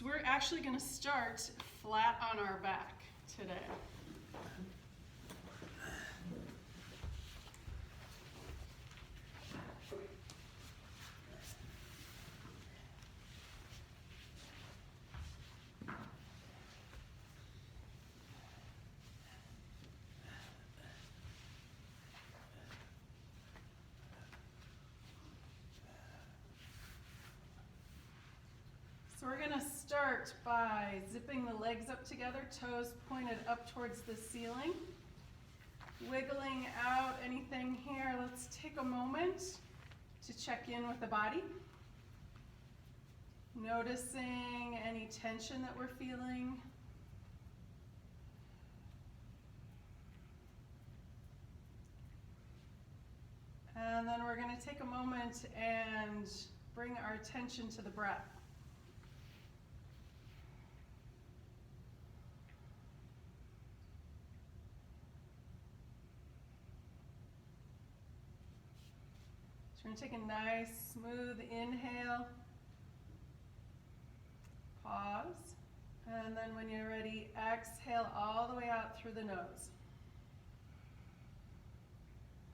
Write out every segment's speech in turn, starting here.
We're actually going to start flat on our back today. So we're going to start by zipping the legs up together, toes pointed up towards the ceiling. Wiggling out anything here. Let's take a moment to check in with the body. Noticing any tension that we're feeling. And then we're going to take a moment and bring our attention to the breath. So we're going to take a nice, smooth inhale. Pause. And then when you're ready, exhale all the way out through the nose.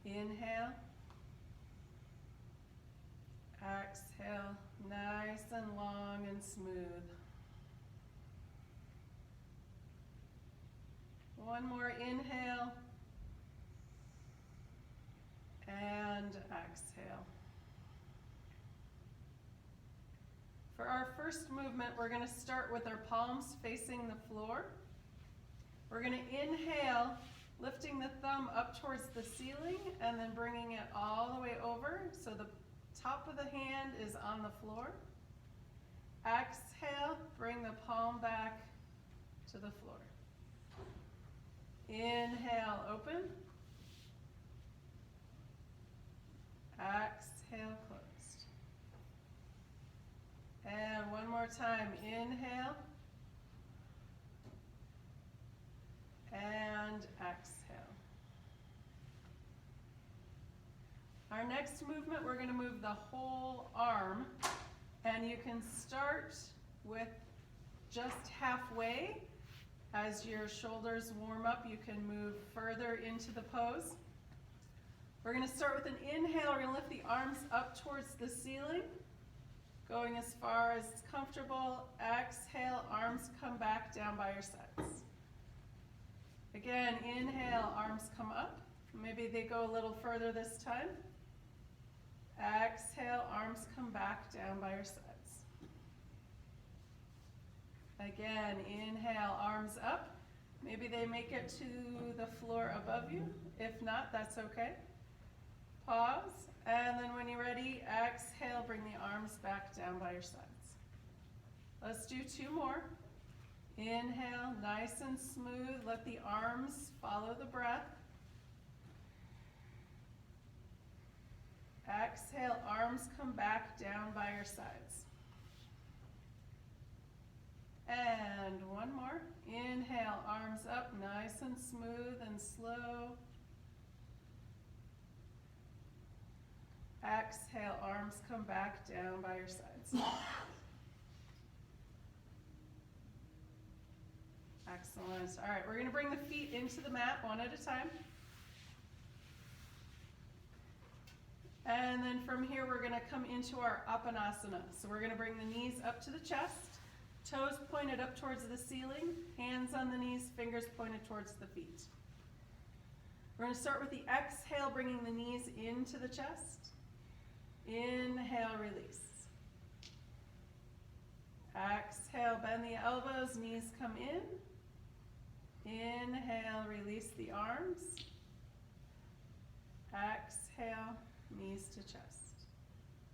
Inhale. Exhale, nice and long and smooth. One more inhale. And exhale. For our first movement, we're going to start with our palms facing the floor. We're going to inhale, lifting the thumb up towards the ceiling and then bringing it all the way over so the top of the hand is on the floor. Exhale, bring the palm back to the floor. Inhale, open. Exhale, closed. And one more time, inhale. And exhale. Our next movement, we're going to move the whole arm, and you can start with just halfway. As your shoulders warm up, you can move further into the pose. We're going to start with an inhale. We're going to lift the arms up towards the ceiling, going as far as comfortable. Exhale, arms come back down by your sides. Again, inhale, arms come up. Maybe they go a little further this time. Exhale, arms come back down by your sides. Again, inhale, arms up. Maybe they make it to the floor above you. If not, that's okay. Pause, and then when you're ready, exhale, bring the arms back down by your sides. Let's do two more. Inhale, nice and smooth. Let the arms follow the breath. Exhale, arms come back down by your sides. And one more. Inhale, arms up, nice and smooth and slow. Exhale, arms come back down by your sides. Excellent. All right, we're going to bring the feet into the mat one at a time. And then from here, we're going to come into our Apanasana. So we're going to bring the knees up to the chest, toes pointed up towards the ceiling, hands on the knees, fingers pointed towards the feet. We're going to start with the exhale, bringing the knees into the chest. Inhale, release. Exhale, bend the elbows, knees come in. Inhale, release the arms. Exhale, knees to chest.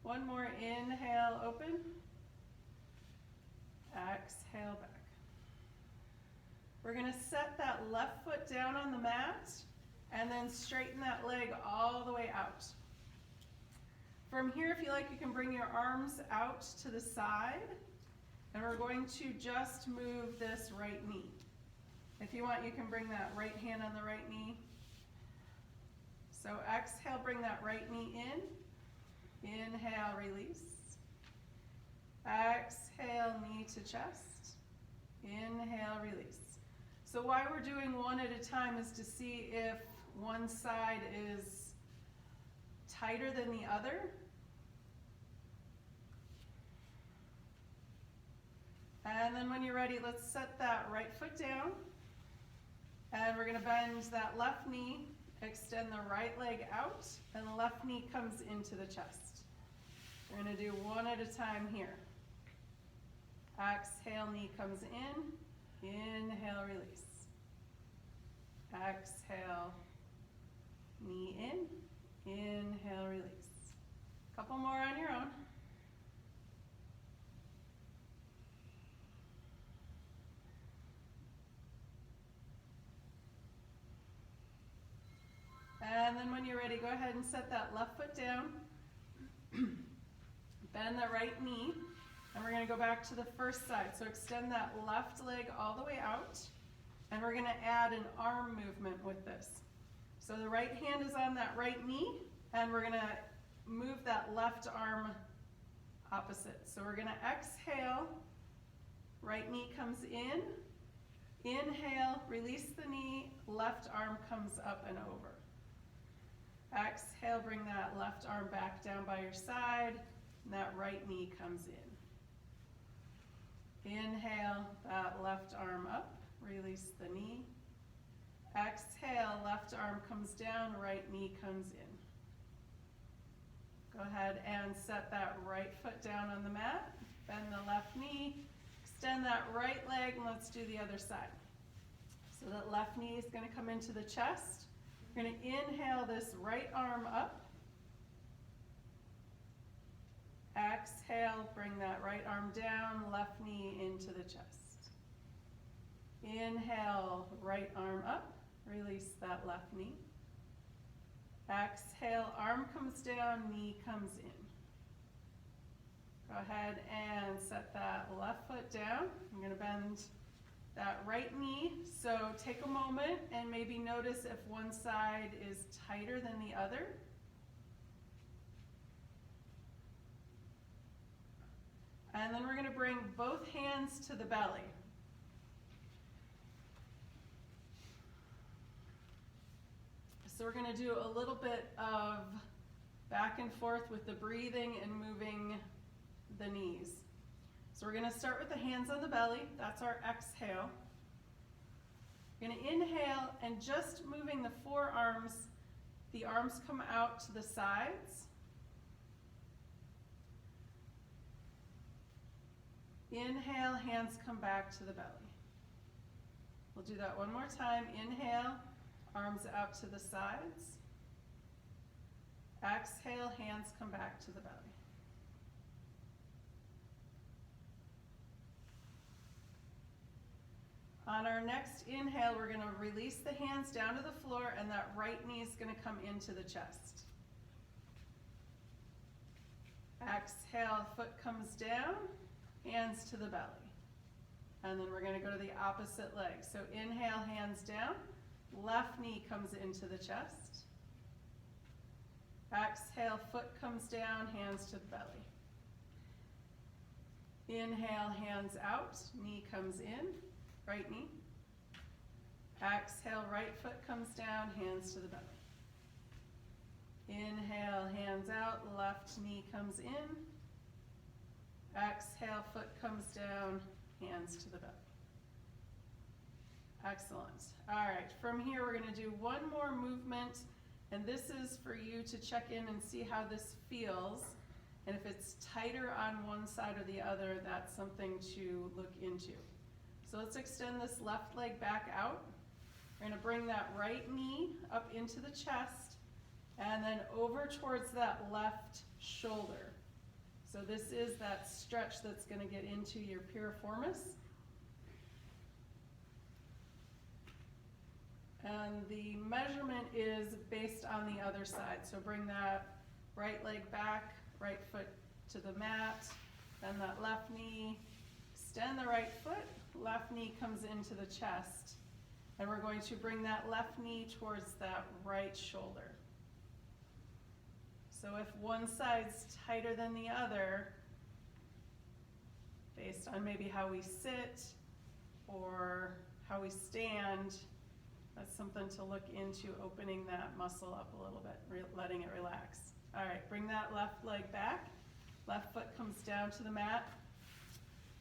One more, inhale, open. Exhale, back. We're going to set that left foot down on the mat and then straighten that leg all the way out. From here, if you like, you can bring your arms out to the side, and we're going to just move this right knee. If you want, you can bring that right hand on the right knee. So exhale, bring that right knee in. Inhale, release. Exhale, knee to chest. Inhale, release. So why we're doing one at a time is to see if one side is tighter than the other. And then when you're ready, let's set that right foot down. And we're going to bend that left knee, extend the right leg out, and the left knee comes into the chest. We're going to do one at a time here. Exhale, knee comes in. Inhale, release. Exhale, knee in. Inhale, release. Couple more on your own. And then when you're ready, go ahead and set that left foot down. Bend the right knee. And we're going to go back to the first side. So extend that left leg all the way out. And we're going to add an arm movement with this. So the right hand is on that right knee. And we're going to move that left arm opposite. So we're going to exhale. Right knee comes in. Inhale, release the knee. Left arm comes up and over. Exhale, bring that left arm back down by your side, and that right knee comes in. Inhale, that left arm up, release the knee. Exhale, left arm comes down, right knee comes in. Go ahead and set that right foot down on the mat, bend the left knee, extend that right leg, and let's do the other side. So that left knee is going to come into the chest. We're going to inhale this right arm up. Exhale, bring that right arm down, left knee into the chest. Inhale, right arm up, release that left knee. Exhale, arm comes down, knee comes in. Go ahead and set that left foot down. I'm going to bend that right knee, so take a moment and maybe notice if one side is tighter than the other. And then we're going to bring both hands to the belly. So we're going to do a little bit of back and forth with the breathing and moving the knees. So we're going to start with the hands on the belly. That's our exhale. We're going to inhale and just moving the forearms, the arms come out to the sides. Inhale, hands come back to the belly. We'll do that one more time. Inhale, arms out to the sides. Exhale, hands come back to the belly. On our next inhale, we're going to release the hands down to the floor, and that right knee is going to come into the chest. Exhale, foot comes down, hands to the belly. And then we're going to go to the opposite leg. So inhale, hands down, left knee comes into the chest. Exhale, foot comes down, hands to the belly. Inhale, hands out, knee comes in. Right knee. Exhale, right foot comes down, hands to the belly. Inhale, hands out, left knee comes in. Exhale, foot comes down, hands to the belly. Excellent. All right, from here we're going to do one more movement, and this is for you to check in and see how this feels. And if it's tighter on one side or the other, that's something to look into. So let's extend this left leg back out. We're going to bring that right knee up into the chest and then over towards that left shoulder. So this is that stretch that's going to get into your piriformis. And the measurement is based on the other side. So bring that right leg back, right foot to the mat, then that left knee, extend the right foot. Left knee comes into the chest, and we're going to bring that left knee towards that right shoulder. So if one side's tighter than the other, based on maybe how we sit or how we stand. That's something to look into, opening that muscle up a little bit, letting it relax. All right, bring that left leg back. Left foot comes down to the mat.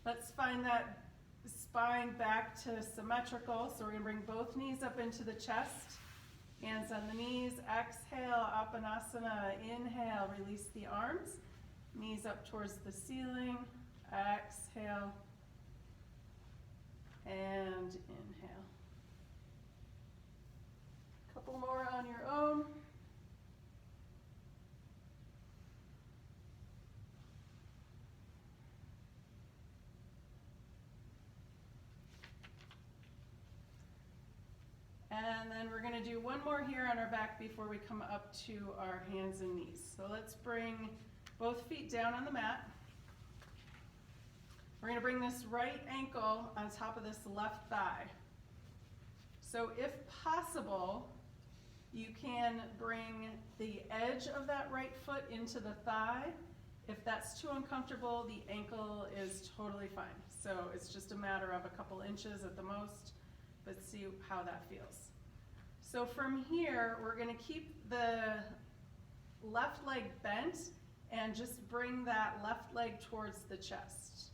Let's find that spine back to symmetrical. So we're gonna bring both knees up into the chest. Hands on the knees, exhale, Apanasana, inhale, release the arms. Knees up towards the ceiling, exhale, and inhale. Couple more on your own. And then we're gonna do one more here on our back before we come up to our hands and knees. So let's bring both feet down on the mat. We're gonna bring this right ankle on top of this left thigh. So if possible, you can bring the edge of that right foot into the thigh. If that's too uncomfortable, the ankle is totally fine. So it's just a matter of a couple inches at the most, but see how that feels. So from here, we're gonna keep the left leg bent and just bring that left leg towards the chest.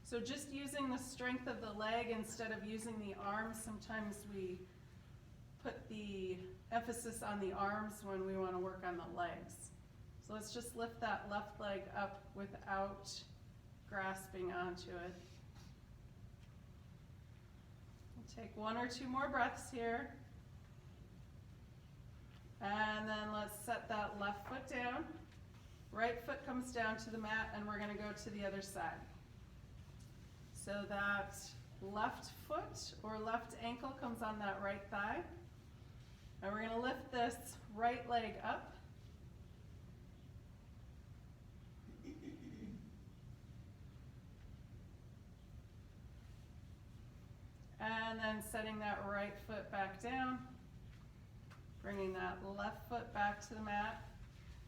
So just using the strength of the leg instead of using the arms. Sometimes we put the emphasis on the arms when we want to work on the legs. So let's just lift that left leg up without grasping onto it. We'll take one or two more breaths here. And then let's set that left foot down. Right foot comes down to the mat, and we're going to go to the other side. So that left foot or left ankle comes on that right thigh. And we're going to lift this right leg up. And then setting that right foot back down. Bringing that left foot back to the mat.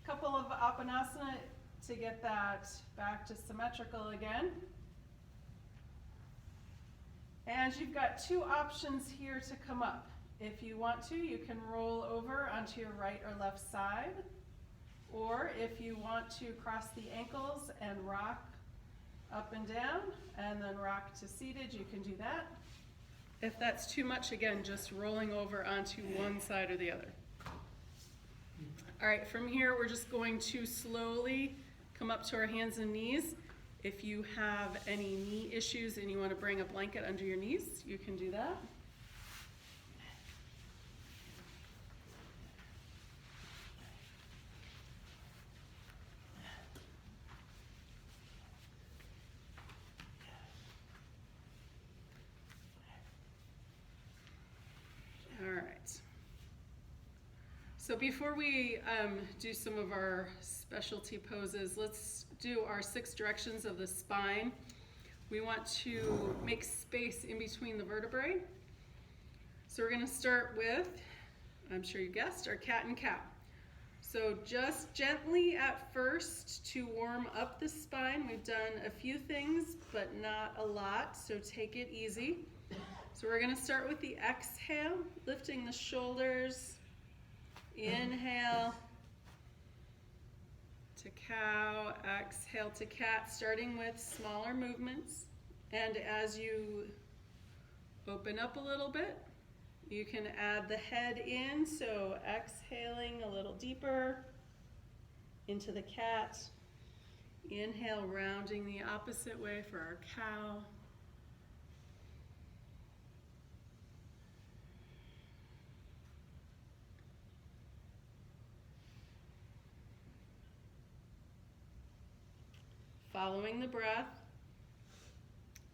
Couple of Apanasana to get that back to symmetrical again. And you've got two options here to come up. If you want to, you can roll over onto your right or left side. Or if you want to cross the ankles and rock up and down, and then rock to seated, you can do that. If that's too much, again, just rolling over onto one side or the other. All right, from here, we're just going to slowly come up to our hands and knees. If you have any knee issues and you want to bring a blanket under your knees, you can do that. All right. So before we do some of our specialty poses, let's do our 6 directions of the spine. We want to make space in between the vertebrae. So we're going to start with, I'm sure you guessed, our cat and cow. So just gently at first to warm up the spine. We've done a few things, but not a lot, so take it easy. So we're going to start with the exhale, lifting the shoulders. Inhale to cow, exhale to cat, starting with smaller movements. And as you open up a little bit, you can add the head in, so exhaling a little deeper into the cat. Inhale, rounding the opposite way for our cow. Following the breath,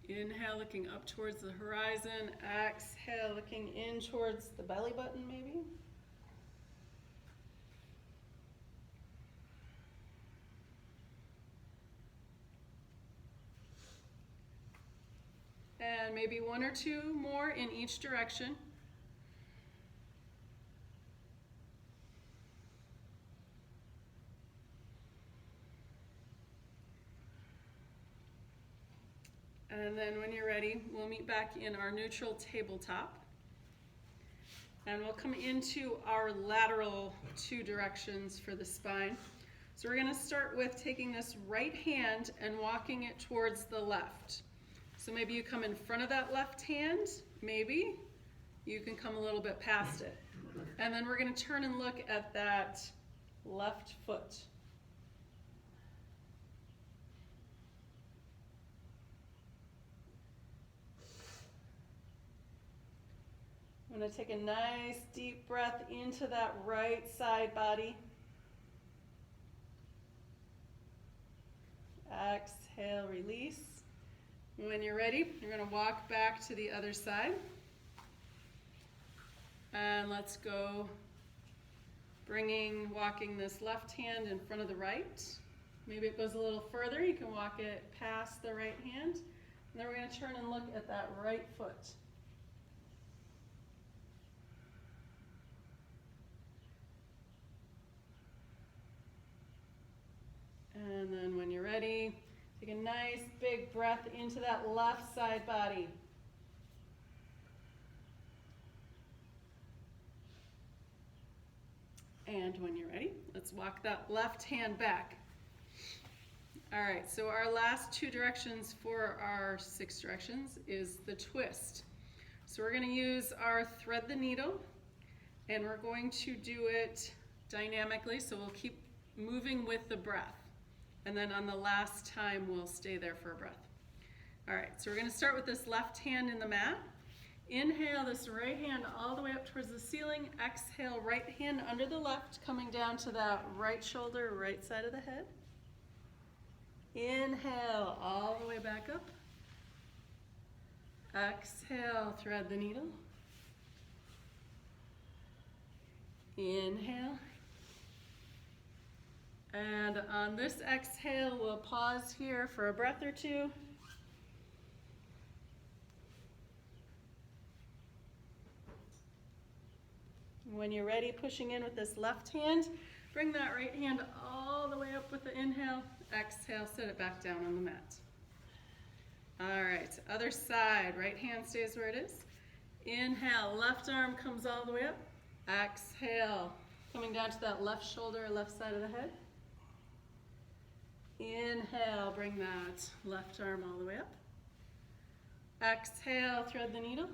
inhale, looking up towards the horizon, exhale, looking in towards the belly button maybe. And maybe one or two more in each direction. And then when you're ready, we'll meet back in our neutral tabletop. And we'll come into our lateral 2 directions for the spine. So we're gonna start with taking this right hand and walking it towards the left. So maybe you come in front of that left hand, maybe. You can come a little bit past it. And then we're gonna turn and look at that left foot. I'm going to take a nice deep breath into that right side body. Exhale, release. When you're ready, you're going to walk back to the other side. And let's go walking this left hand in front of the right. Maybe it goes a little further. You can walk it past the right hand. And then we're going to turn and look at that right foot. And then when you're ready, take a nice big breath into that left side body. And when you're ready, let's walk that left hand back. All right, so our last 2 directions for our 6 directions is the twist. So we're going to use our thread the needle, and we're going to do it dynamically, so we'll keep moving with the breath. And then on the last time, we'll stay there for a breath. All right, so we're going to start with this left hand in the mat. Inhale this right hand all the way up towards the ceiling. Exhale, right hand under the left, coming down to that right shoulder, right side of the head. Inhale, all the way back up. Exhale, thread the needle. Inhale. And on this exhale, we'll pause here for a breath or 2. When you're ready, pushing in with this left hand, bring that right hand all the way up with the inhale. Exhale, set it back down on the mat. All right, other side, right hand stays where it is. Inhale, left arm comes all the way up. Exhale, coming down to that left shoulder, left side of the head. Inhale, bring that left arm all the way up. Exhale, thread the needle.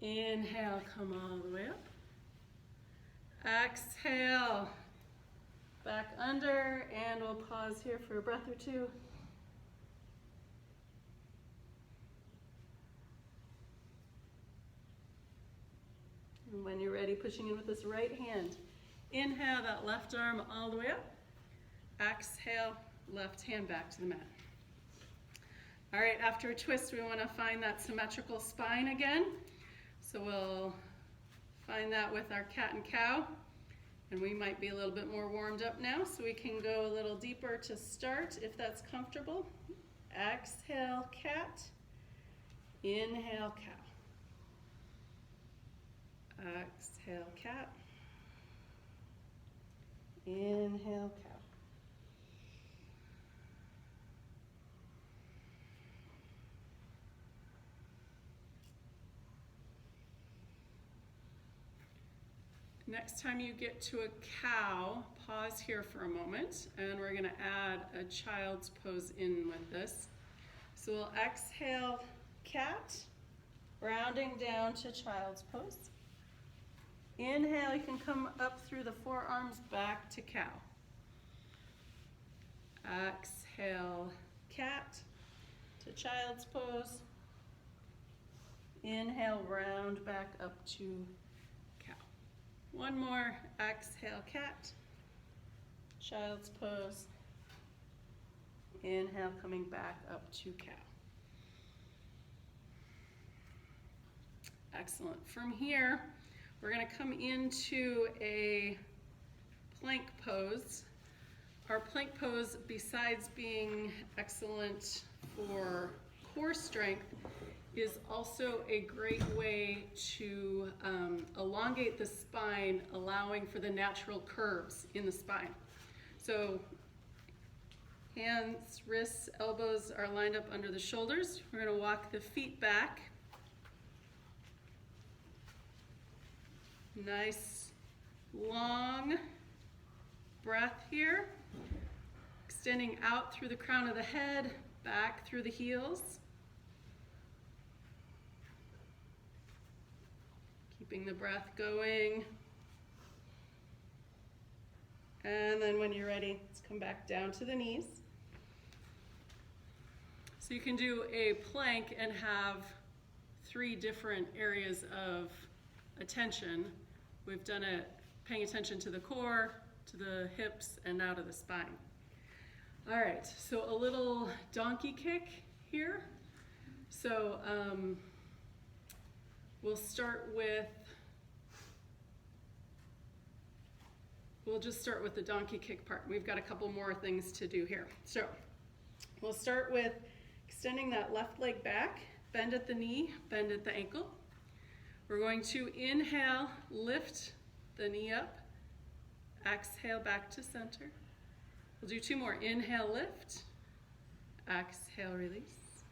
Inhale, come all the way up. Exhale, back under, and we'll pause here for a breath or 2. And when you're ready, pushing in with this right hand. Inhale, that left arm all the way up. Exhale, left hand back to the mat. All right, after a twist, we want to find that symmetrical spine again. So we'll find that with our cat and cow. And we might be a little bit more warmed up now, so we can go a little deeper to start if that's comfortable. Exhale, cat. Inhale, cow. Exhale, cat. Inhale, cow. Next time you get to a cow, pause here for a moment, and we're going to add a child's pose in with this. So we'll exhale, cat, rounding down to child's pose. Inhale, you can come up through the forearms back to cow. Exhale, cat to child's pose. Inhale, round back up to cow. One more, exhale, cat, child's pose. Inhale, coming back up to cow. Excellent. From here, we're going to come into a plank pose. Our plank pose, besides being excellent for core strength, is also a great way to elongate the spine, allowing for the natural curves in the spine. So Hands, wrists, elbows are lined up under the shoulders. We're going to walk the feet back. Nice long breath here. Extending out through the crown of the head, back through the heels. Keeping the breath going. And then when you're ready, let's come back down to the knees. So you can do a plank and have 3 different areas of attention. We've done it paying attention to the core, to the hips, and now to the spine. All right, so a little donkey kick here. So we'll just start with the donkey kick part. We've got a couple more things to do here. So we'll start with extending that left leg back, bend at the knee, bend at the ankle. We're going to inhale, lift the knee up, exhale back to center. We'll do 2 more. Inhale, lift, exhale, release.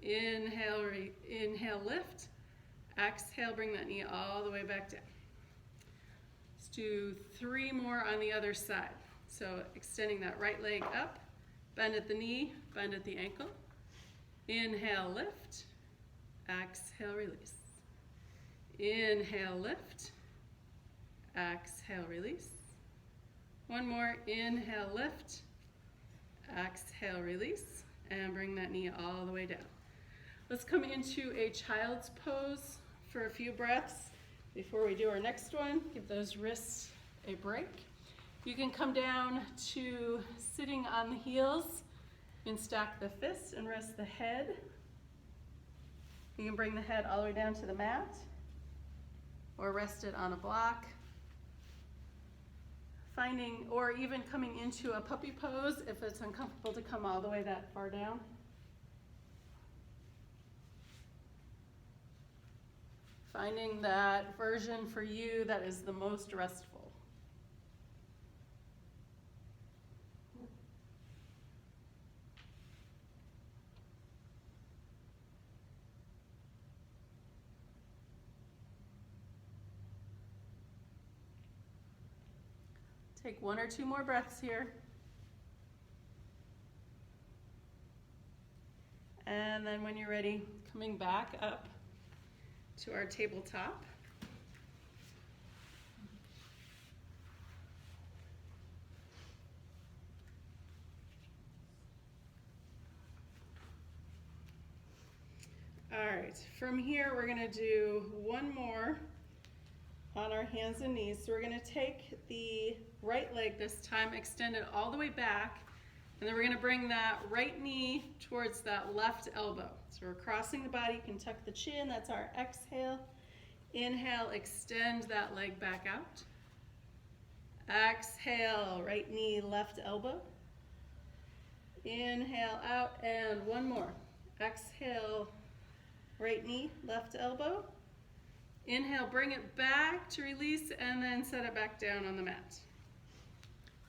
Inhale, inhale, lift, exhale, bring that knee all the way back down. Let's do 3 more on the other side. So extending that right leg up, bend at the knee, bend at the ankle. Inhale, lift, exhale, release. Inhale, lift, exhale, release. 1 more, inhale, lift, exhale, release, and bring that knee all the way down. Let's come into a child's pose for a few breaths before we do our next one. Give those wrists a break. You can come down to sitting on the heels and stack the fists and rest the head. You can bring the head all the way down to the mat or rest it on a block. Finding, or even coming into a puppy pose if it's uncomfortable to come all the way that far down. Finding that version for you that is the most restful. Take 1 or 2 more breaths here. And then when you're ready, coming back up to our tabletop. All right, from here we're going to do 1 more on our hands and knees. So we're going to take the right leg this time, extend it all the way back, and then we're going to bring that right knee towards that left elbow. So we're crossing the body, you can tuck the chin, that's our exhale. Inhale, extend that leg back out. Exhale, right knee, left elbow. Inhale out, and 1 more. Exhale, right knee, left elbow. Inhale, bring it back to release, and then set it back down on the mat.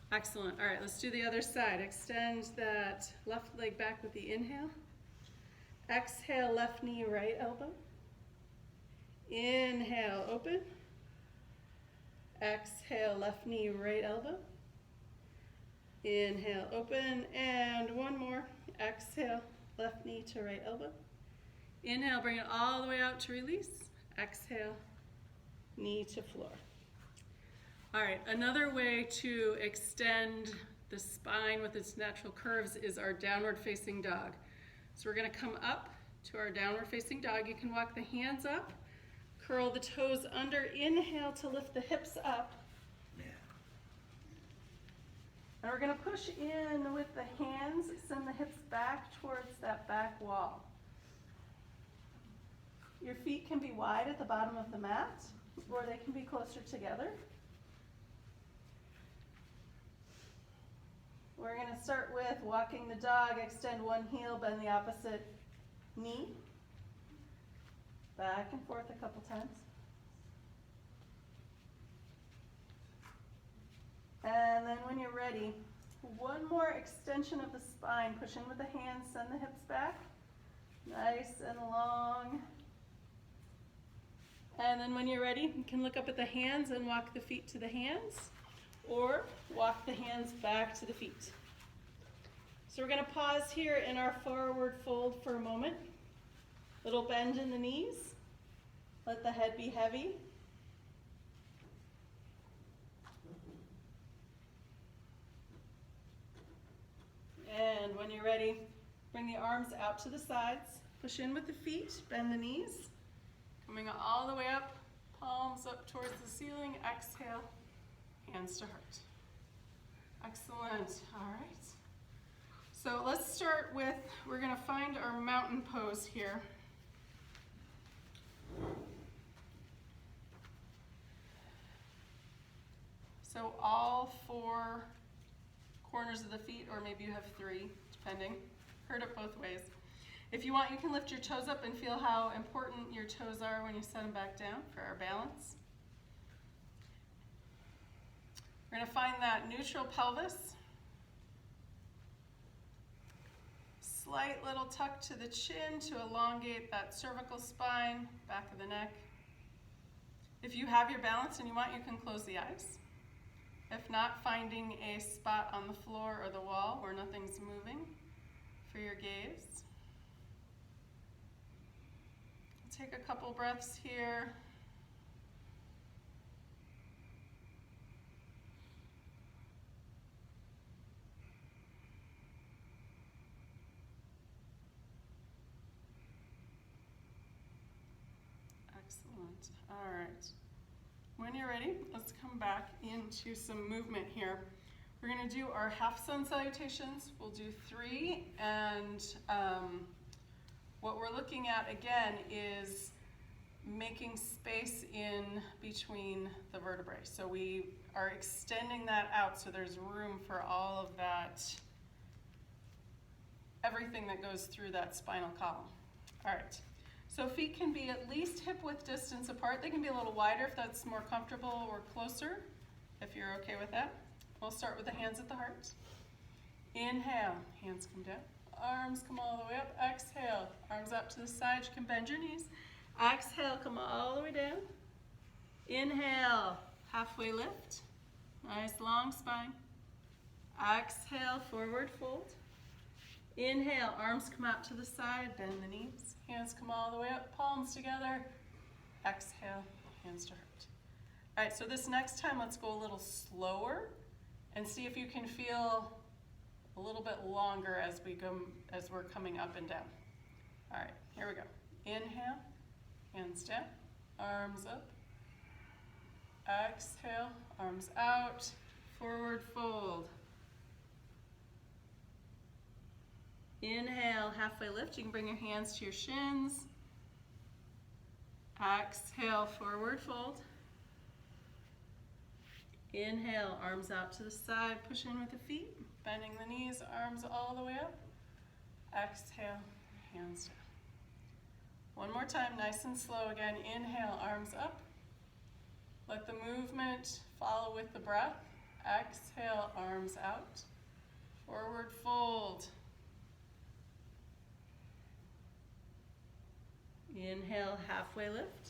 Excellent. All right, let's do the other side. Extend that left leg back with the inhale. Exhale, left knee, right elbow. Inhale, open. Exhale, left knee, right elbow. Inhale, open, and 1 more. Exhale, left knee to right elbow. Inhale, bring it all the way out to release. Exhale, knee to floor. All right, another way to extend the spine with its natural curves is our downward facing dog. So we're gonna come up to our downward facing dog. You can walk the hands up, curl the toes under, inhale to lift the hips up. And we're gonna push in with the hands, send the hips back towards that back wall. Your feet can be wide at the bottom of the mat, or they can be closer together. We're going to start with walking the dog, extend one heel, bend the opposite knee. Back and forth a couple times. And then when you're ready, One more extension of the spine. Push in with the hands, send the hips back. Nice and long. And then when you're ready, you can look up at the hands and walk the feet to the hands, or walk the hands back to the feet. So we're going to pause here in our forward fold for a moment. Little bend in the knees. Let the head be heavy. And when you're ready, bring the arms out to the sides. Push in with the feet, bend the knees. Coming all the way up, palms up towards the ceiling. Exhale, hands to heart. Excellent, all right. So let's start with, we're gonna find our mountain pose here. So all 4 corners of the feet, or maybe you have 3, depending. Heard it both ways. If you want, you can lift your toes up and feel how important your toes are when you set them back down for our balance. We're going to find that neutral pelvis. Slight little tuck to the chin to elongate that cervical spine, back of the neck. If you have your balance and you want, you can close the eyes. If not, finding a spot on the floor or the wall where nothing's moving for your gaze. Take a couple breaths here. Excellent. All right. When you're ready, let's come back into some movement here. We're going to do our half sun salutations. We'll do 3, and what we're looking at again is making space in between the vertebrae. So we are extending that out so there's room for all of that, everything that goes through that spinal column. All right. So feet can be at least hip width distance apart. They can be a little wider if that's more comfortable, or closer if you're okay with that. We'll start with the hands at the heart. Inhale, hands come down. Arms come all the way up. Exhale, arms up to the side. You can bend your knees. Exhale, come all the way down. Inhale, halfway lift. Nice long spine. Exhale, forward fold. Inhale, arms come out to the side, bend the knees. Hands come all the way up, palms together. Exhale, hands to heart. All right, so this next time, let's go a little slower and see if you can feel a little bit longer as we're coming up and down. All right, here we go. Inhale, hands down, arms up. Exhale, arms out, forward fold. Inhale, halfway lift. You can bring your hands to your shins. Exhale, forward fold. Inhale, arms out to the side. Push in with the feet. Bending the knees, arms all the way up. Exhale, hands down. One more time, nice and slow again. Inhale, arms up. Let the movement follow with the breath. Exhale, arms out. Forward fold. Inhale, halfway lift.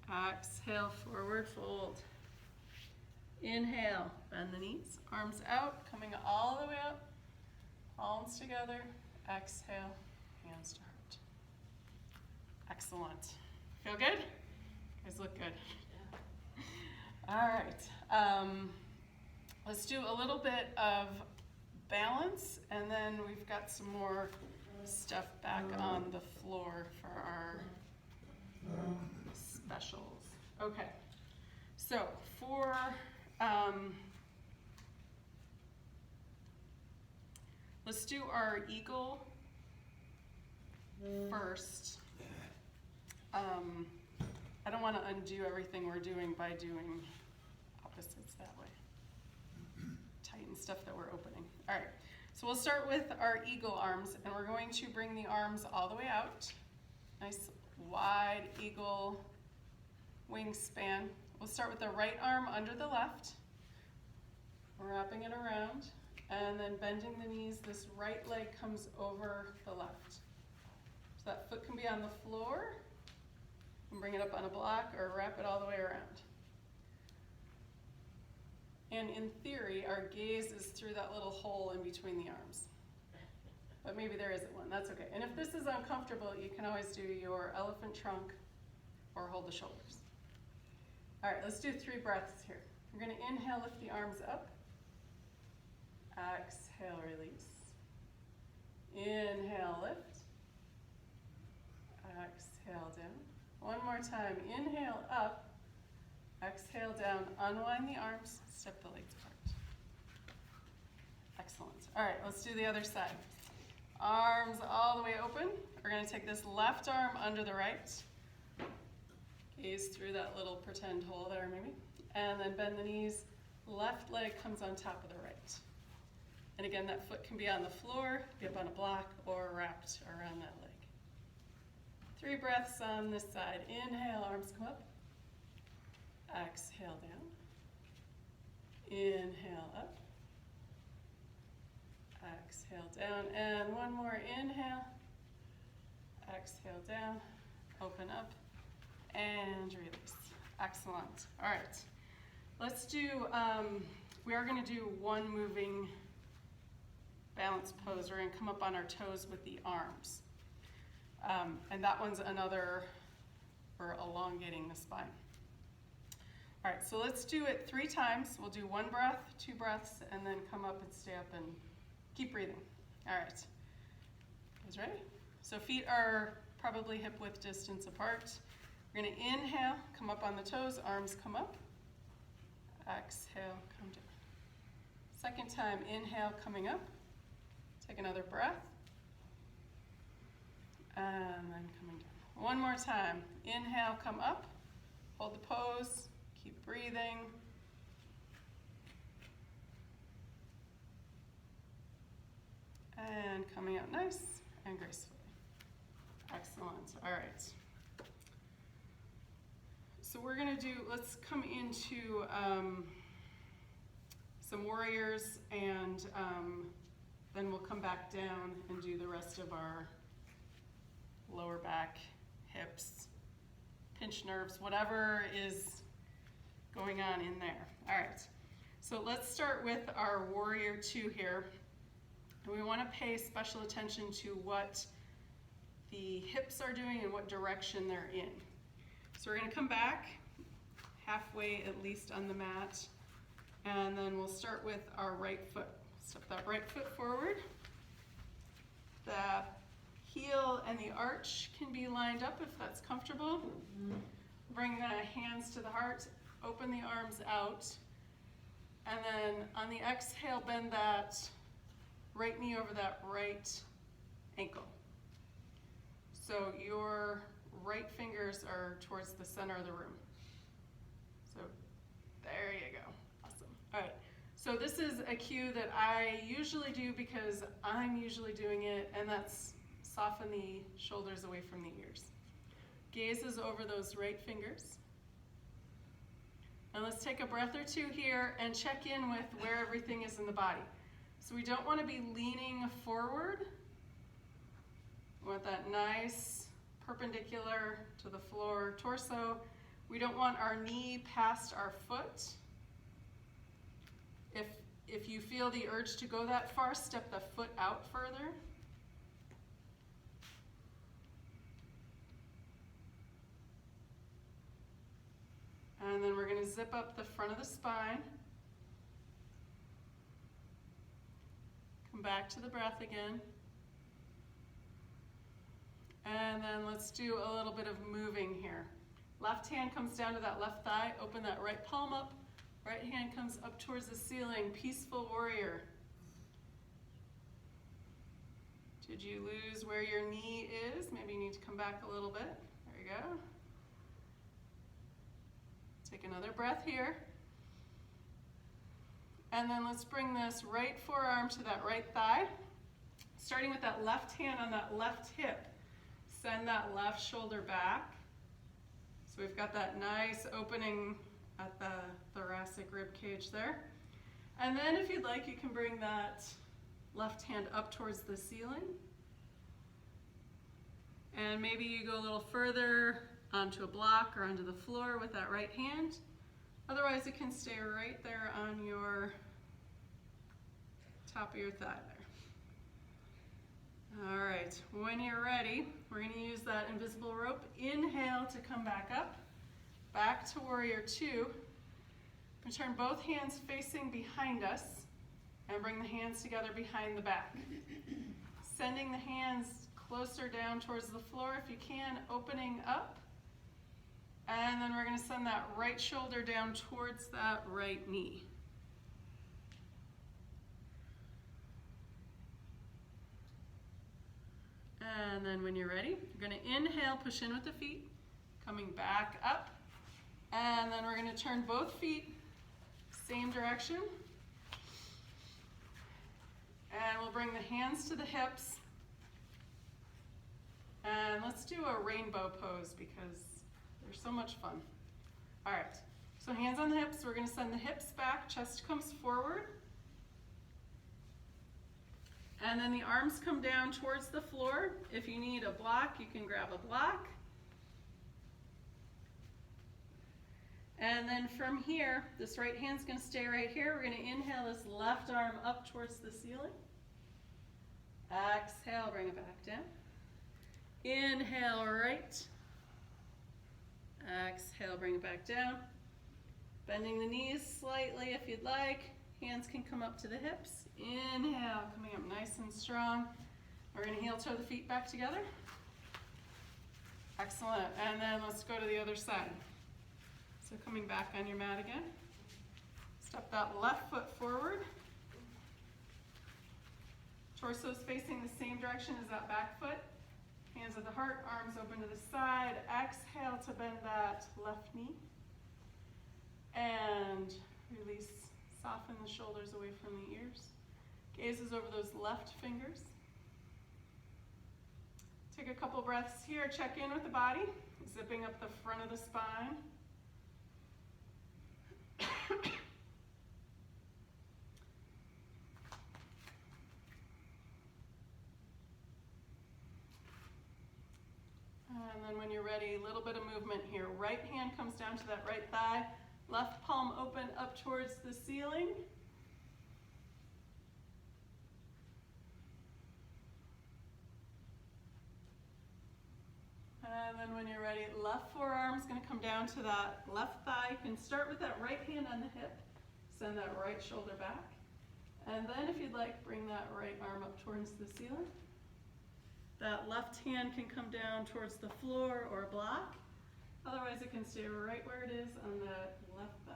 Exhale, forward fold. Inhale, bend the knees, arms out, coming all the way up, palms together. Exhale, hands to heart. Excellent. Feel good? You guys look good. Yeah. All right. Let's do a little bit of balance, and then we've got some more stuff back on the floor for our specials. Okay, so for let's do our eagle first. I don't want to undo everything we're doing by doing opposites that way. Tighten stuff that we're opening. All right. So we'll start with our eagle arms, and we're going to bring the arms all the way out. Nice wide eagle wingspan. We'll start with the right arm under the left. wrapping it around, and then bending the knees. This right leg comes over the left. So that foot can be on the floor, and bring it up on a block or wrap it all the way around. And in theory, our gaze is through that little hole in between the arms. But maybe there isn't one, that's okay. And if this is uncomfortable, you can always do your elephant trunk or hold the shoulders. All right, let's do 3 breaths here. We're gonna inhale, lift the arms up. Exhale, release. Inhale, lift. Exhale, down. One more time, inhale, up. Exhale, down. Unwind the arms, step the legs apart. Excellent. All right, let's do the other side. Arms all the way open. We're gonna take this left arm under the right. Gaze through that little pretend hole there maybe. And then bend the knees. Left leg comes on top of the right. And again, that foot can be on the floor, be up on a block, or wrapped around that leg. 3 breaths on this side. Inhale, arms come up. Exhale, down. Inhale, up. Exhale, down. And one more, inhale. Exhale, down. Open up. And release. Excellent. All right. Let's do, we are going to do one moving balance pose. We're going to come up on our toes with the arms. And that one's another for elongating the spine. All right, so let's do it 3 times. We'll do 1 breath, 2 breaths, and then come up and stay up and keep breathing. All right. Guys ready? So feet are probably hip width distance apart. We're going to inhale, come up on the toes, arms come up. Exhale, come down. Second time, inhale, coming up. Take another breath. And then coming down. One more time. Inhale, come up. Hold the pose. Keep breathing. And coming out nice and gracefully. Excellent. All right. So we're going to do, let's come into some warriors, and then we'll come back down and do the rest of our lower back, hips, pinched nerves, whatever is going on in there. All right, so let's start with our warrior 2 here. And we want to pay special attention to what the hips are doing and what direction they're in. So we're going to come back halfway at least on the mat, and then we'll start with our right foot. Step that right foot forward. The heel and the arch can be lined up if that's comfortable. Bring the hands to the heart, open the arms out, and then on the exhale, bend that right knee over that right ankle. So your right fingers are towards the center of the room. So there you go. Awesome. All right. So this is a cue that I usually do because I'm usually doing it, and that's soften the shoulders away from the ears. Gaze is over those right fingers. And let's take a breath or 2 here and check in with where everything is in the body. So we don't want to be leaning forward. We want that nice perpendicular to the floor torso. We don't want our knee past our foot. If you feel the urge to go that far, step the foot out further. And then we're going to zip up the front of the spine. Come back to the breath again. And then let's do a little bit of moving here. Left hand comes down to that left thigh, open that right palm up. Right hand comes up towards the ceiling, peaceful warrior. Did you lose where your knee is? Maybe you need to come back a little bit. There you go. Take another breath here. And then let's bring this right forearm to that right thigh. Starting with that left hand on that left hip. Send that left shoulder back. So we've got that nice opening at the thoracic rib cage there. And then if you'd like, you can bring that left hand up towards the ceiling. And maybe you go a little further onto a block or onto the floor with that right hand. Otherwise, it can stay right there on your top of your thigh there. All right, when you're ready, we're gonna use that invisible rope. Inhale to come back up, back to warrior two. We turn both hands facing behind us and bring the hands together behind the back. Sending the hands closer down towards the floor if you can, opening up. And then we're gonna send that right shoulder down towards that right knee. And then when you're ready, you're gonna inhale, push in with the feet, coming back up. And then we're gonna turn both feet same direction. And we'll bring the hands to the hips. And let's do a rainbow pose because they're so much fun. All right, so hands on the hips. We're gonna send the hips back, chest comes forward. And then the arms come down towards the floor. If you need a block, you can grab a block. And then from here, this right hand's gonna stay right here. We're gonna inhale this left arm up towards the ceiling. Exhale, bring it back down. Inhale, right. Exhale, bring it back down. Bending the knees slightly if you'd like. Hands can come up to the hips. Inhale, coming up nice and strong. We're gonna heel toe the feet back together. Excellent, and then let's go to the other side. So coming back on your mat again. Step that left foot forward. Torso's facing the same direction as that back foot. Hands at the heart, arms open to the side. Exhale to bend that left knee. And release, soften the shoulders away from the ears. Gazes over those left fingers. Take a couple breaths here, check in with the body, zipping up the front of the spine. And then when you're ready, a little bit of movement here. Right hand comes down to that right thigh. Left palm open up towards the ceiling. And then when you're ready, left forearm's gonna come down to that left thigh. You can start with that right hand on the hip. Send that right shoulder back. And then if you'd like, bring that right arm up towards the ceiling. That left hand can come down towards the floor or block. Otherwise, it can stay right where it is on that left thigh.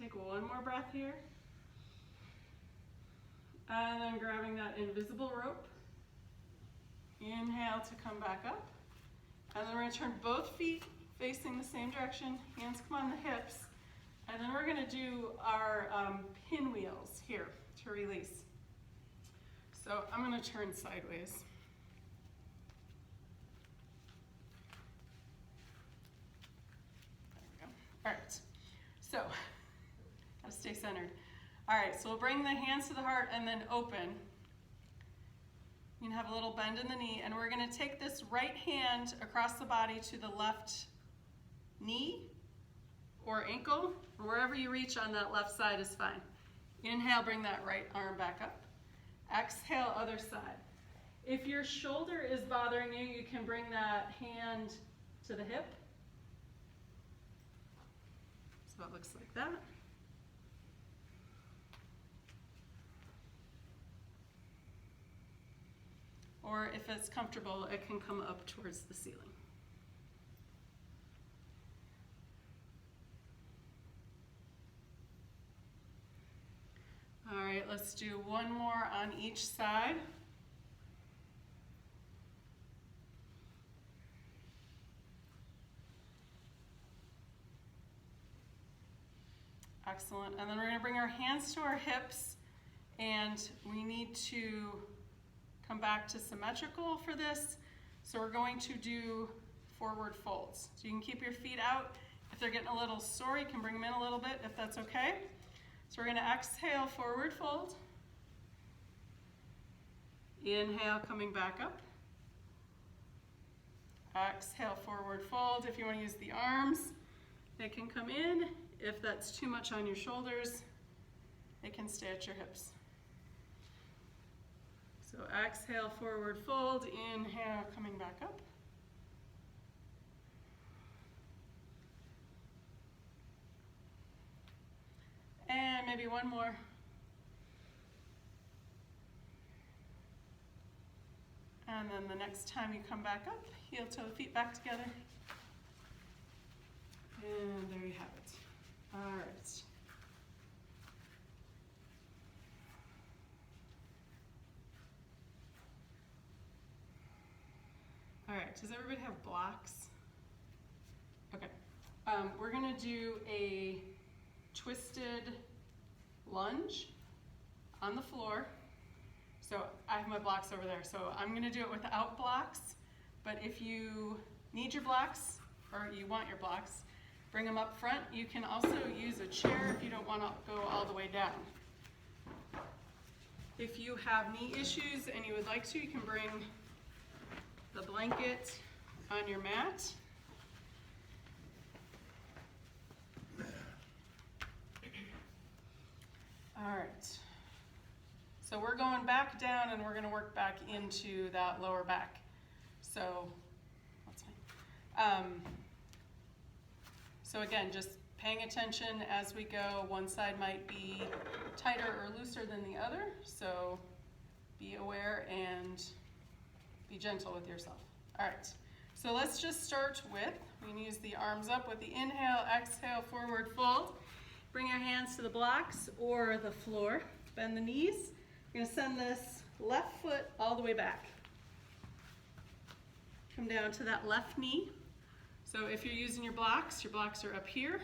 Take one more breath here. And then grabbing that invisible rope. Inhale to come back up. And then we're going to turn both feet facing the same direction. Hands come on the hips. And then we're going to do our pinwheels here to release. So I'm going to turn sideways. There we go. All right. So, gotta stay centered. All right, so we'll bring the hands to the heart and then open. You can have a little bend in the knee, and we're gonna take this right hand across the body to the left knee or ankle, or wherever you reach on that left side is fine. Inhale, bring that right arm back up. Exhale, other side. If your shoulder is bothering you, you can bring that hand to the hip. So it looks like that. Or if it's comfortable, it can come up towards the ceiling. All right, let's do one more on each side. Excellent, and then we're gonna bring our hands to our hips, and we need to come back to symmetrical for this. So we're going to do forward folds. So you can keep your feet out. If they're getting a little sore, you can bring them in a little bit if that's okay. So we're gonna exhale, forward fold. Inhale, coming back up. Exhale, forward fold. If you want to use the arms, they can come in. If that's too much on your shoulders, they can stay at your hips. So exhale, forward fold. Inhale, coming back up. And maybe one more. And then the next time you come back up, heel toe feet back together. And there you have it. All right. All right, does everybody have blocks? Okay. We're gonna do a twisted lunge on the floor. So I have my blocks over there. So I'm gonna do it without blocks, but if you need your blocks or you want your blocks, bring them up front. You can also use a chair if you don't wanna go all the way down. If you have knee issues and you would like to, you can bring the blanket on your mat. All right. So we're going back down and we're gonna work back into that lower back. So, that's fine. So again, just paying attention as we go. One side might be tighter or looser than the other, so be aware and be gentle with yourself. All right, so let's just start with, we can use the arms up with the inhale, exhale, forward fold. Bring your hands to the blocks or the floor. Bend the knees. You're gonna send this left foot all the way back. Come down to that left knee. So if you're using your blocks are up here.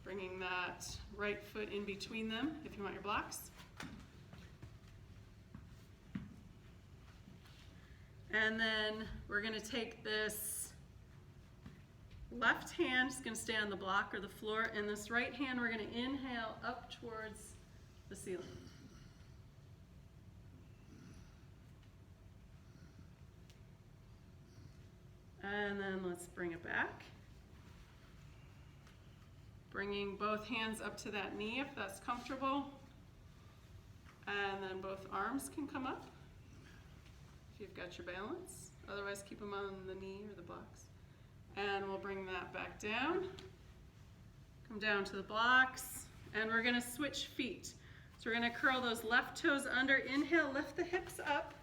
Bringing that right foot in between them if you want your blocks. And then we're gonna take this left hand, is gonna stay on the block or the floor, and this right hand we're gonna inhale up towards the ceiling. And then let's bring it back. Bringing both hands up to that knee if that's comfortable. And then both arms can come up if you've got your balance. Otherwise, keep them on the knee or the blocks. And we'll bring that back down. Come down to the blocks. And we're gonna switch feet. So we're gonna curl those left toes under. Inhale, lift the hips up.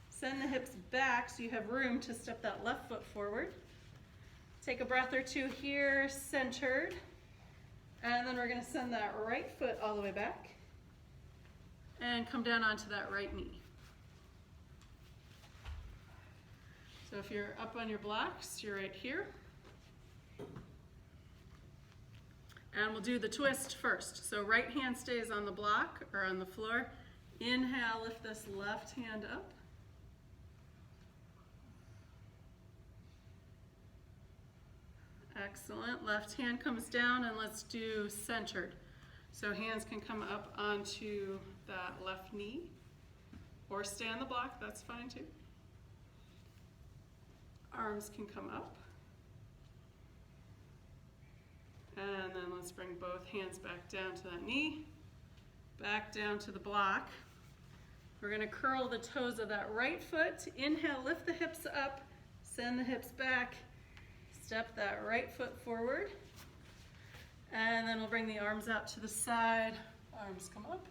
Send the hips back so you have room to step that left foot forward. Take a breath or two here, centered. And then we're gonna send that right foot all the way back. And come down onto that right knee. So if you're up on your blocks, you're right here. And we'll do the twist first. So right hand stays on the block or on the floor. Inhale, lift this left hand up. Excellent. Left hand comes down and let's do centered. So hands can come up onto that left knee or stay on the block, that's fine too. Arms can come up. And then let's bring both hands back down to that knee, back down to the block. We're gonna curl the toes of that right foot. Inhale, lift the hips up, send the hips back. Step that right foot forward, and then we'll bring the arms out to the side, arms come up.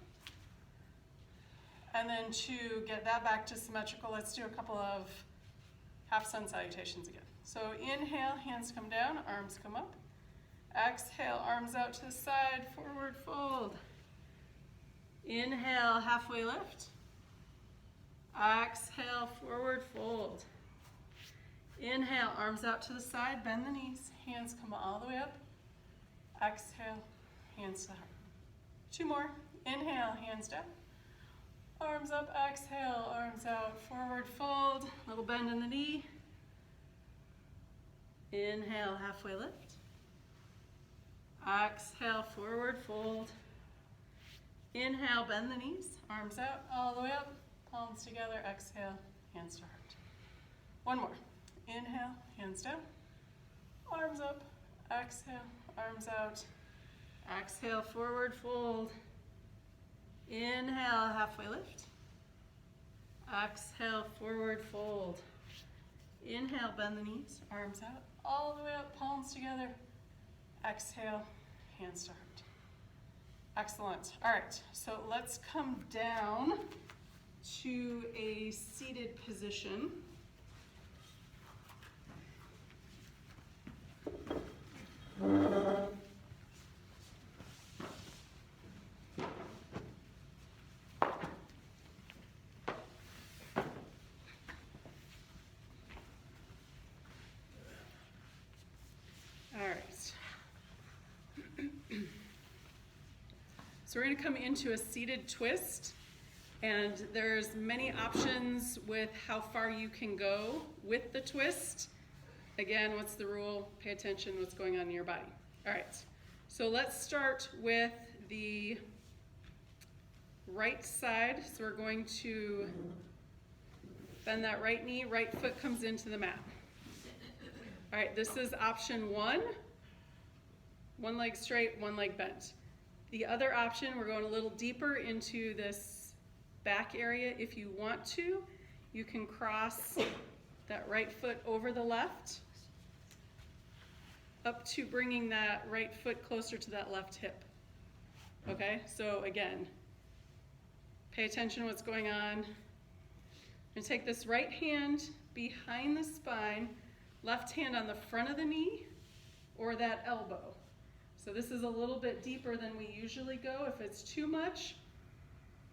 And then to get that back to symmetrical, let's do a couple of half sun salutations again. So inhale, hands come down, arms come up. Exhale, arms out to the side, forward fold. Inhale, halfway lift. Exhale, forward fold. Inhale, arms out to the side, bend the knees, hands come all the way up. Exhale, hands to the heart. Two more. Inhale, hands down. Arms up, exhale, arms out, forward fold, little bend in the knee. Inhale, halfway lift. Exhale, forward fold. Inhale, bend the knees, arms out, all the way up, palms together. Exhale, hands to heart. One more. Inhale, hands down, arms up. Exhale, arms out. Exhale, forward fold. Inhale, halfway lift. Exhale, forward fold. Inhale, bend the knees, arms out, all the way up, palms together. Exhale, hands to heart. Excellent. All right, so let's come down to a seated position. So we're going to come into a seated twist, and there's many options with how far you can go with the twist. Again, what's the rule? Pay attention what's going on in your body. All right, so let's start with the right side. So we're going to bend that right knee, right foot comes into the mat. All right, this is option one leg straight, one leg bent. The other option, we're going a little deeper into this back area. If you want to, you can cross that right foot over the left, up to bringing that right foot closer to that left hip. Okay, so again, pay attention to what's going on. And take this right hand behind the spine, left hand on the front of the knee or that elbow. So this is a little bit deeper than we usually go. If it's too much,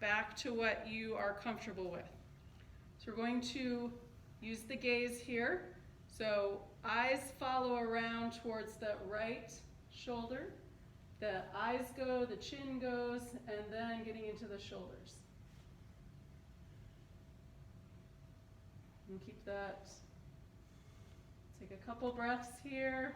back to what you are comfortable with. So we're going to use the gaze here. So eyes follow around towards the right shoulder. The eyes go, the chin goes, and then getting into the shoulders. And keep that. Take a couple breaths here.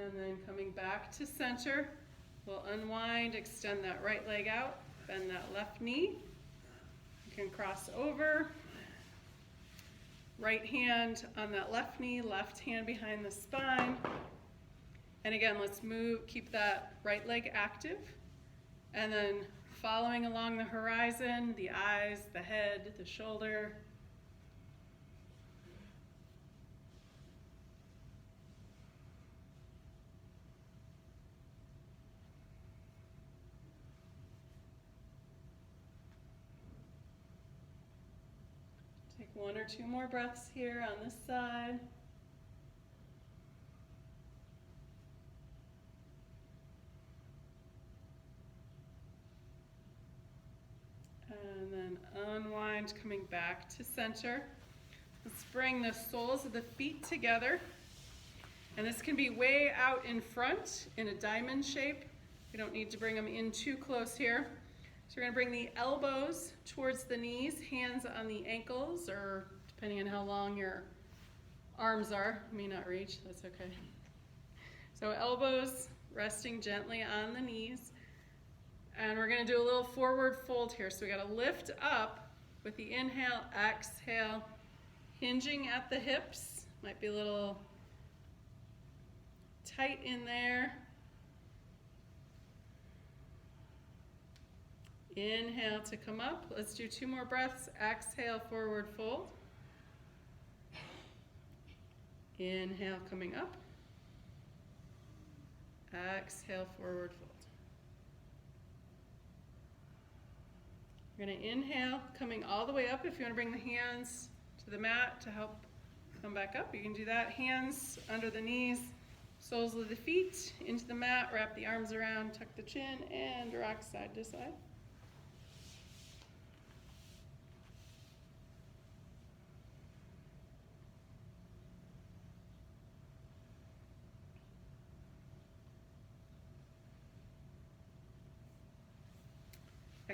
And then coming back to center, we'll unwind, extend that right leg out, bend that left knee. You can cross over. Right hand on that left knee, left hand behind the spine. And again, let's move, keep that right leg active. And then following along the horizon, the eyes, the head, the shoulder. Take one or two more breaths here on this side. And then unwind, coming back to center. Let's bring the soles of the feet together. And this can be way out in front in a diamond shape. We don't need to bring them in too close here. So we're going to bring the elbows towards the knees, hands on the ankles, or depending on how long your arms are. You may not reach, that's okay. So elbows resting gently on the knees. And we're going to do a little forward fold here. So we got to lift up with the inhale, exhale, hinging at the hips. Might be a little tight in there. Inhale to come up. Let's do two more breaths. Exhale, forward fold. Inhale, coming up. Exhale, forward fold. We're going to inhale, coming all the way up. If you want to bring the hands to the mat to help come back up, you can do that. Hands under the knees, soles of the feet into the mat, wrap the arms around, tuck the chin, and rock side to side.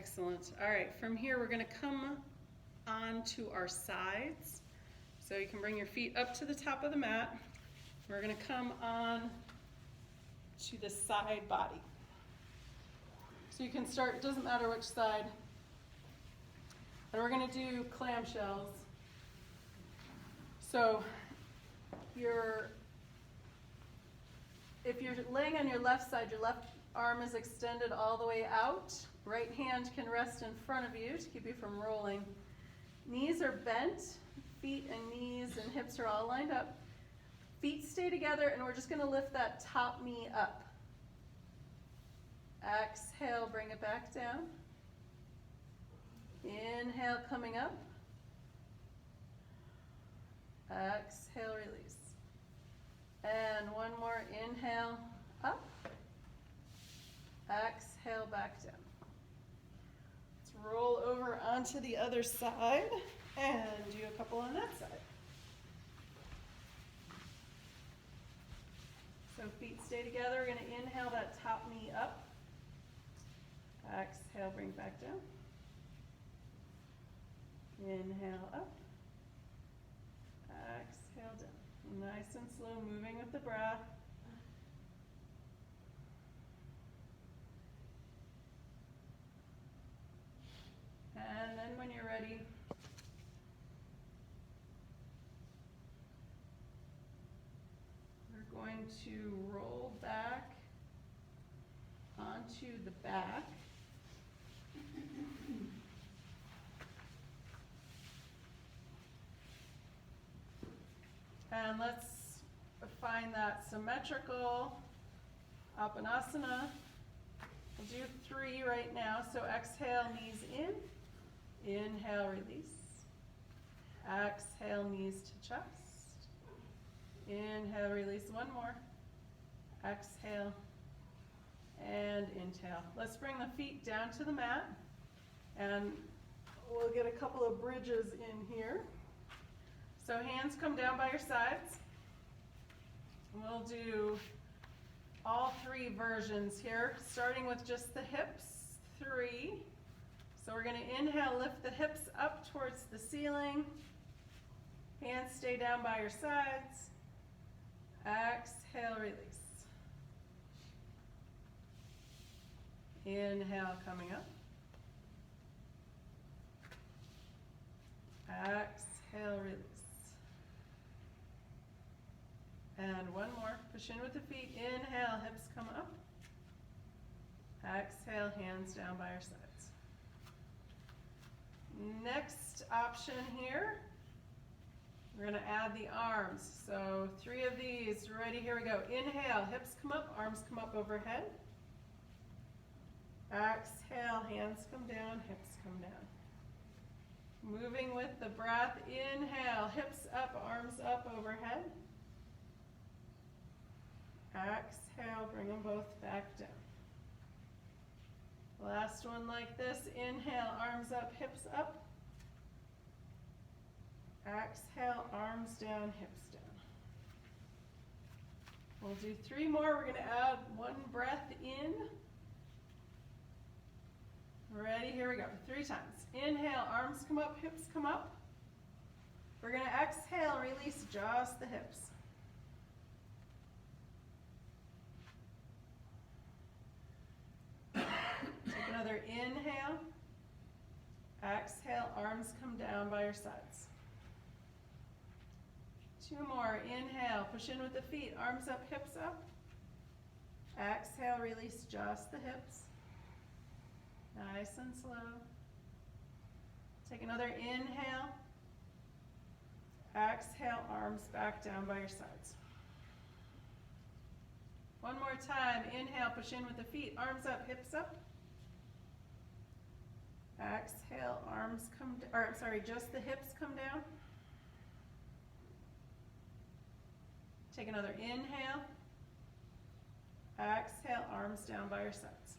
Excellent. All right, from here we're going to come on to our sides. So you can bring your feet up to the top of the mat. We're going to come on to the side body. So you can start, it doesn't matter which side. And we're going to do clamshells. So if you're laying on your left side, your left arm is extended all the way out. Right hand can rest in front of you to keep you from rolling. Knees are bent. Feet and knees and hips are all lined up. Feet stay together, and we're just going to lift that top knee up. Exhale, bring it back down. Inhale, coming up. Exhale, release. And one more, inhale, up. Exhale, back down. Let's roll over onto the other side and do a couple on that side. So feet stay together. We're going to inhale that top knee up. Exhale, bring back down. Inhale up. Exhale down. Nice and slow, moving with the breath. And then when you're ready, we're going to roll back onto the back. And let's find that symmetrical Apanasana. We'll do 3 right now. So exhale, knees in. Inhale, release. Exhale, knees to chest. Inhale, release. One more. Exhale and inhale. Let's bring the feet down to the mat, and we'll get a couple of bridges in here. So hands come down by your sides. We'll do all 3 versions here, starting with just the hips. 3. So we're going to inhale, lift the hips up towards the ceiling. Hands stay down by your sides. Exhale, release. Inhale, coming up. Exhale, release. And one more. Push in with the feet. Inhale, hips come up. Exhale, hands down by your sides. Next option here, we're going to add the arms. So 3 of these. Ready? Here we go. Inhale, hips come up, arms come up overhead. Exhale, hands come down, hips come down. Moving with the breath. Inhale, hips up, arms up overhead. Exhale, bring them both back down. Last one like this. Inhale, arms up, hips up. Exhale, arms down, hips down. We'll do 3 more. We're going to add 1 breath in. Ready? Here we go. 3 times. Inhale, arms come up, hips come up. We're going to exhale, release just the hips. Take another inhale. Exhale, arms come down by your sides. 2 more. Inhale, push in with the feet, arms up, hips up. Exhale, release just the hips. Nice and slow. Take another inhale. Exhale, arms back down by your sides. One more time. Inhale, push in with the feet, arms up, hips up. Exhale, arms come down, or sorry, just the hips come down. Take another inhale. Exhale, arms down by your sides.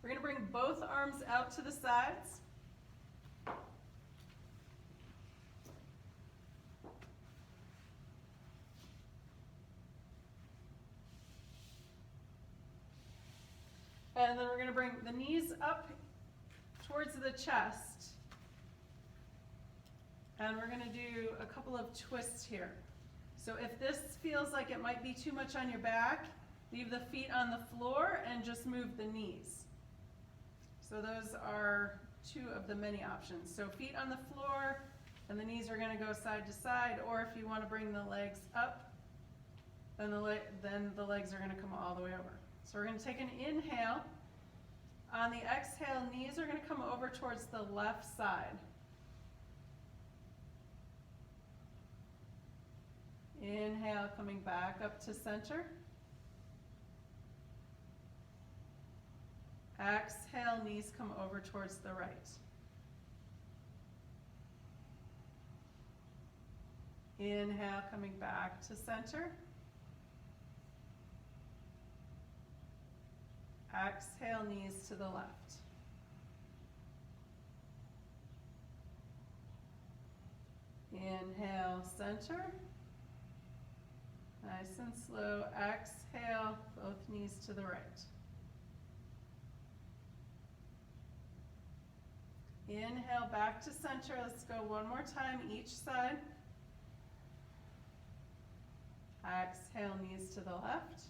We're going to bring both arms out to the sides. And then we're going to bring the knees up towards the chest. And we're going to do a couple of twists here. So if this feels like it might be too much on your back, leave the feet on the floor and just move the knees. So those are two of the many options. So feet on the floor, and the knees are going to go side to side, or if you want to bring the legs up, then the legs are going to come all the way over. So we're going to take an inhale. On the exhale, knees are going to come over towards the left side. Inhale, coming back up to center. Exhale, knees come over towards the right. Inhale, coming back to center. Exhale, knees to the left. Inhale, center. Nice and slow. Exhale, both knees to the right. Inhale, back to center. Let's go one more time, each side. Exhale, knees to the left.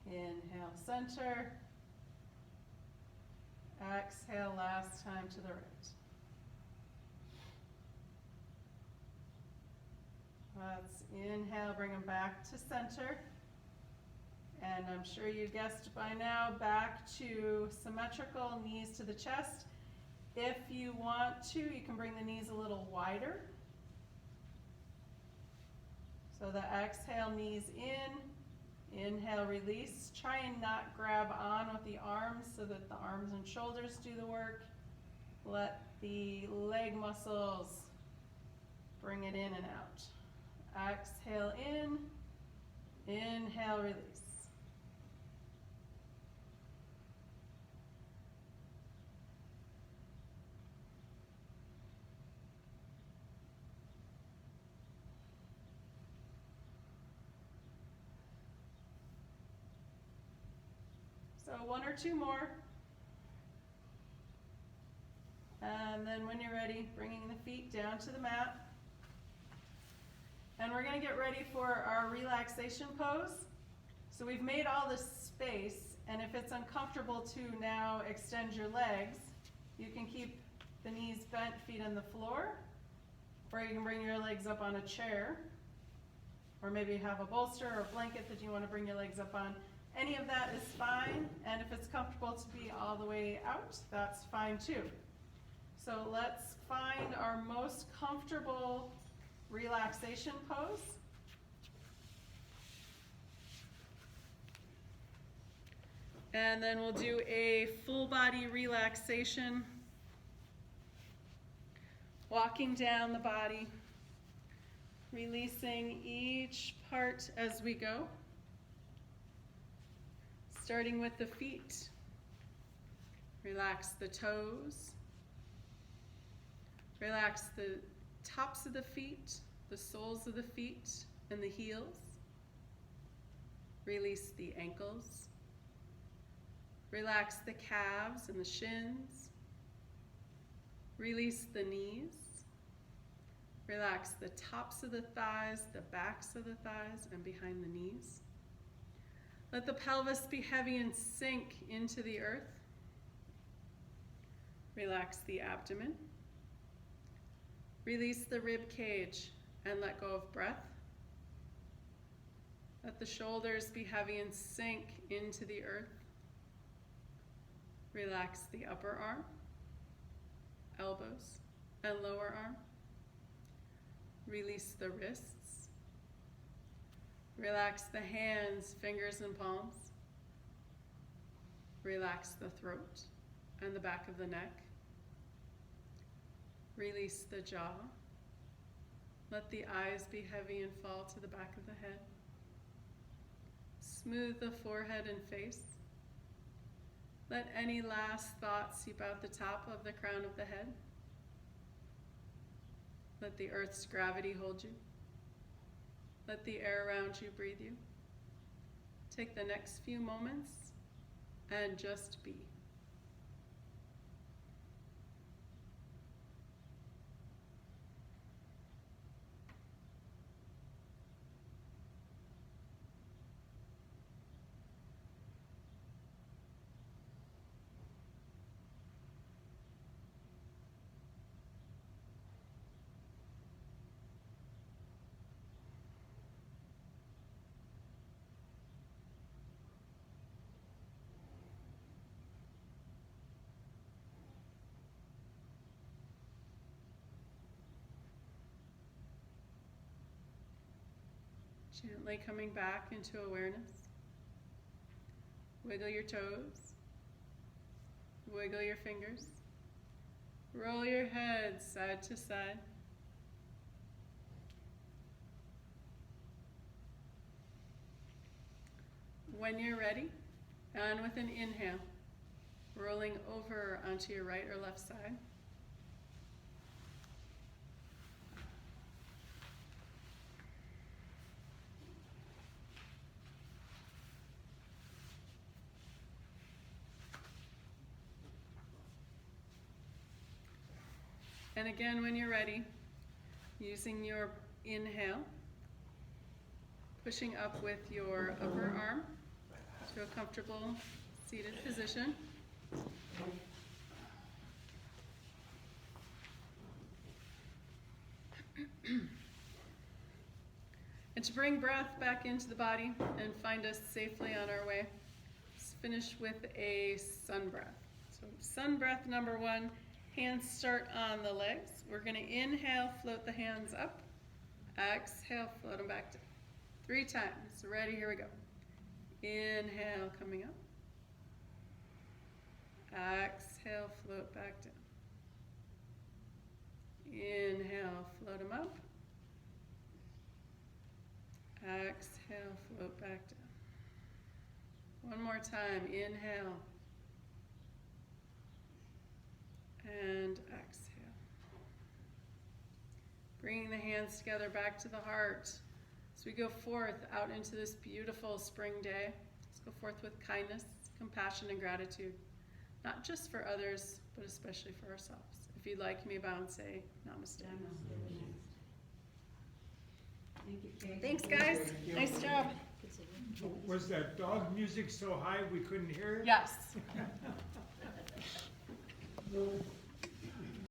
Inhale, center. Exhale, last time to the right. Let's inhale, bring them back to center. And I'm sure you guessed by now, back to symmetrical, knees to the chest. If you want to, you can bring the knees a little wider. So the exhale, knees in. Inhale, release. Try and not grab on with the arms so that the arms and shoulders do the work. Let the leg muscles bring it in and out. Exhale in, inhale, release. So one or two more. And then when you're ready, bringing the feet down to the mat. And we're going to get ready for our relaxation pose. So we've made all this space, and if it's uncomfortable to now extend your legs, you can keep the knees bent, feet on the floor, or you can bring your legs up on a chair, or maybe you have a bolster or a blanket that you want to bring your legs up on. Any of that is fine, and if it's comfortable to be all the way out, that's fine too. So let's find our most comfortable relaxation pose. And then we'll do a full body relaxation, walking down the body, releasing each part as we go. Starting with the feet. Relax the toes. Relax the tops of the feet, the soles of the feet, and the heels. Release the ankles. Relax the calves and the shins. Release the knees. Relax the tops of the thighs, the backs of the thighs, and behind the knees. Let the pelvis be heavy and sink into the earth. Relax the abdomen. Release the rib cage and let go of breath. Let the shoulders be heavy and sink into the earth. Relax the upper arm, elbows, and lower arm. Release the wrists. Relax the hands, fingers, and palms. Relax the throat and the back of the neck. Release the jaw. Let the eyes be heavy and fall to the back of the head. Smooth the forehead and face. Let any last thoughts seep out the top of the crown of the head. Let the earth's gravity hold you. Let the air around you breathe you. take the next few moments and just be. Gently coming back into awareness. Wiggle your toes. Wiggle your fingers. Roll your head side to side. When you're ready, and with an inhale, rolling over onto your right or left side. And again, when you're ready, using your inhale, pushing up with your upper arm to a comfortable seated position. And to bring breath back into the body and find us safely on our way, let's finish with a sun breath. So sun breath number 1. Hands start on the legs. We're going to inhale, float the hands up. Exhale, float them back down. 3 times. Ready? Here we go. Inhale, coming up. Exhale, float back down. Inhale, float them up. Exhale, float back down. One more time. Inhale. And exhale. Bringing the hands together back to the heart. As we go forth out into this beautiful spring day, let's go forth with kindness, compassion, and gratitude. Not just for others, but especially for ourselves. If you'd like, me bow and say namaste. Thank you, Kate. Thanks, guys. Thank you. Nice job. Was that dog music so high we couldn't hear it? Yes.